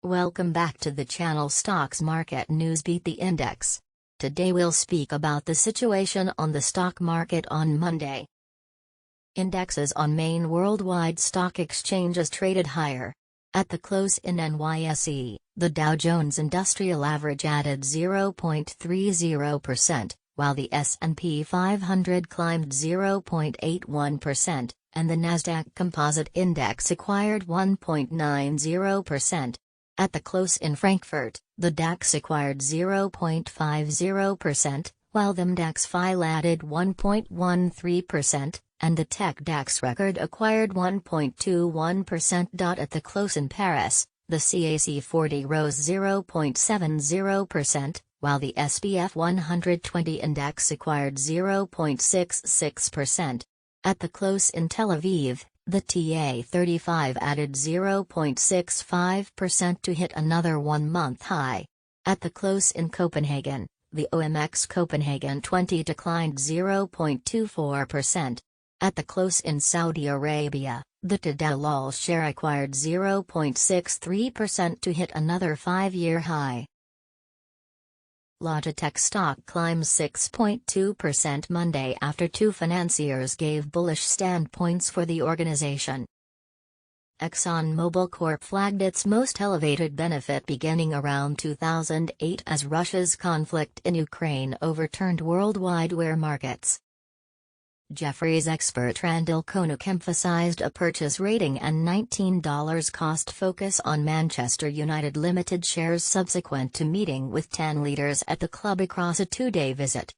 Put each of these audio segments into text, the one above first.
Welcome back to the channel. Stocks Market News. Beat the index. Today we'll speak about the situation on the stock market on Monday. Indexes on main worldwide stock exchanges traded higher. At the close in NYSE, the Dow Jones Industrial Average added 0.30%, while the S&P 500 climbed 0.81%, and the Nasdaq Composite Index acquired 1.90%. At the close in Frankfurt, the DAX acquired 0.50%, while the MDAX FIL added 1.13%, and the Tech DAX record acquired 1.21%. At the close in Paris, the CAC 40 rose 0.70%, while the SBF 120 index acquired 0.66%. At the close in Tel Aviv, the TA35 added 0.65% to hit another one-month high. At the close in Copenhagen, the OMX Copenhagen 20 declined 0.24%. At the close in Saudi Arabia, the Tadal Al share acquired 0.63% to hit another 5-year high. Logitech stock climbs 6.2% Monday after two financiers gave bullish standpoints for the organization. Exxon Mobil Corp flagged its most elevated benefit beginning around 2008 as Russia's conflict in Ukraine overturned worldwide ware markets. Jefferies expert Randal Konik emphasized a purchase rating and $19 cost focus on Manchester United Ltd shares subsequent to meeting with 10 leaders at the club across a 2-day visit.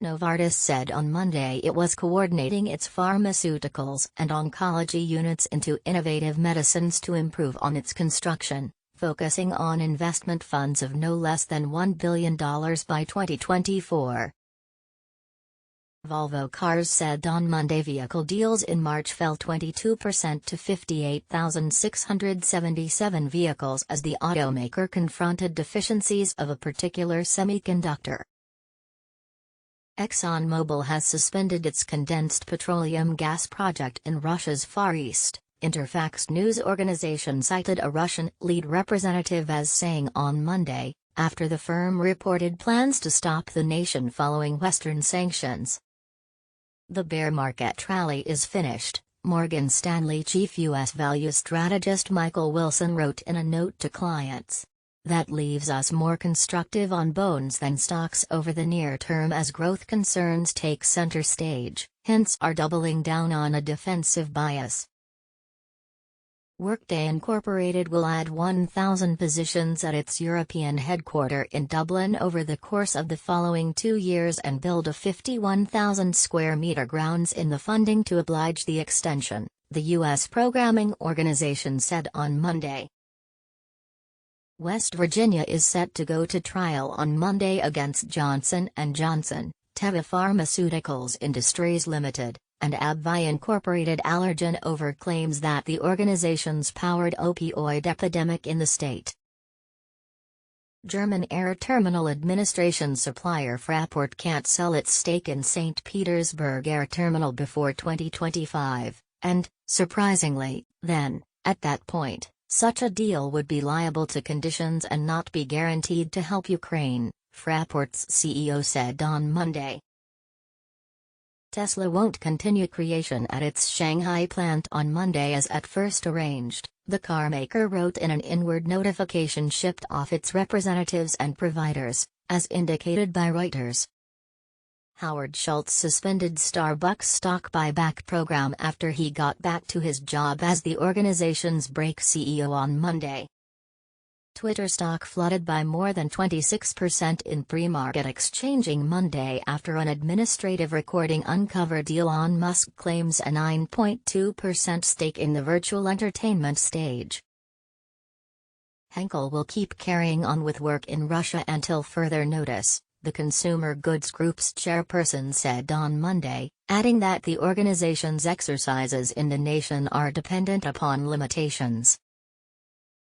Novartis said on Monday it was coordinating its pharmaceuticals and oncology units into innovative medicines to improve on its construction, focusing on investment funds of no less than $1 billion by 2024. Volvo Cars said on Monday vehicle deals in March fell 22% to 58,677 vehicles as the automaker confronted deficiencies of a particular semiconductor. Exxon Mobil has suspended its condensed petroleum gas project in Russia's Far East, Interfax news organization cited a Russian lead representative as saying on Monday, after the firm reported plans to stop the nation following Western sanctions. The bear market rally is finished, Morgan Stanley chief U.S. value strategist Michael Wilson wrote in a note to clients. That leaves us more constructive on bonds than stocks over the near term as growth concerns take center stage, hence are doubling down on a defensive bias. Workday Inc. will add 1,000 positions at its European headquarters in Dublin over the course of the following 2 years and build a 51,000 square meter grounds in the funding to oblige the extension, the U.S. programming organization said on Monday. West Virginia is set to go to trial on Monday against Johnson & Johnson, Teva Pharmaceuticals Industries Ltd. And AbbVie Incorporated Allergen over claims that the organizations powered opioid epidemic in the state. German air terminal administration supplier Fraport can't sell its stake in St. Petersburg air terminal before 2025, and, surprisingly, then, at that point, such a deal would be liable to conditions and not be guaranteed to help Ukraine, Fraport's CEO said on Monday. Tesla won't continue creation at its Shanghai plant on Monday as at first arranged, the carmaker wrote in an inward notification shipped off its representatives and providers, as indicated by Reuters. Howard Schultz suspended Starbucks stock buyback program after he got back to his job as the organization's break CEO on Monday. Twitter stock flooded by more than 26% in pre-market exchanging Monday after an administrative recording uncovered Elon Musk claims a 9.2% stake in the virtual entertainment stage. Henkel will keep carrying on with work in Russia until further notice, the Consumer Goods Group's chairperson said on Monday, adding that the organization's exercises in the nation are dependent upon limitations.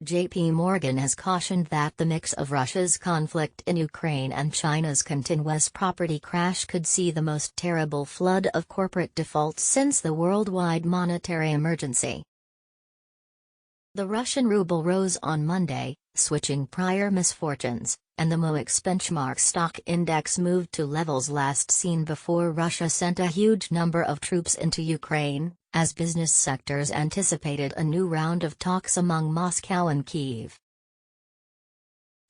JPMorgan has cautioned that the mix of Russia's conflict in Ukraine and China's continuous property crash could see the most terrible flood of corporate defaults since the worldwide monetary emergency. The Russian ruble rose on Monday, switching prior misfortunes, and the MOEX benchmark stock index moved to levels last seen before Russia sent a huge number of troops into Ukraine, as business sectors anticipated a new round of talks among Moscow and Kyiv.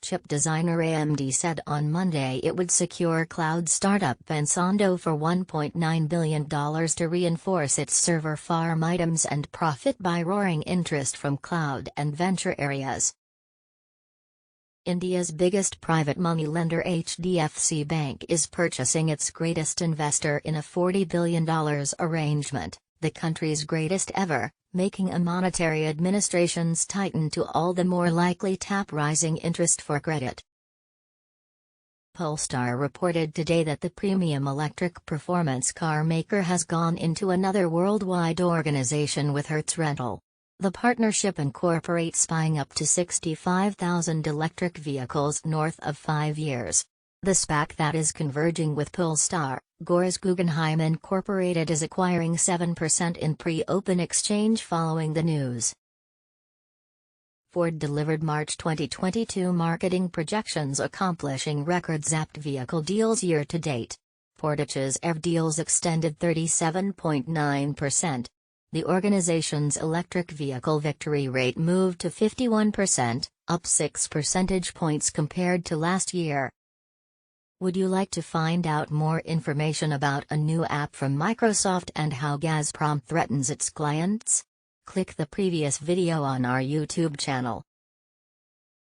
Chip designer AMD said on Monday it would secure cloud startup Pensando for $1.9 billion to reinforce its server farm items and profit by roaring interest from cloud and venture areas. India's biggest private money lender HDFC Bank is purchasing its greatest investor in a $40 billion arrangement, the country's greatest ever, making a monetary administration's tighten to all the more likely tap rising interest for credit. Polestar reported today that the premium electric performance car maker has gone into another worldwide organization with Hertz Rental. The partnership incorporates buying up to 65,000 electric vehicles north of 5 years. The SPAC that is converging with Polestar, Gores Guggenheim Incorporated, is acquiring 7% in pre-open exchange following the news. Ford delivered March 2022 marketing projections accomplishing record zapped vehicle deals year to date. Portage's EV deals extended 37.9%. The organization's electric vehicle victory rate moved to 51%, up 6 percentage points compared to last year. Would you like to find out more information about a new app from Microsoft and how Gazprom threatens its clients? Click the previous video on our YouTube channel.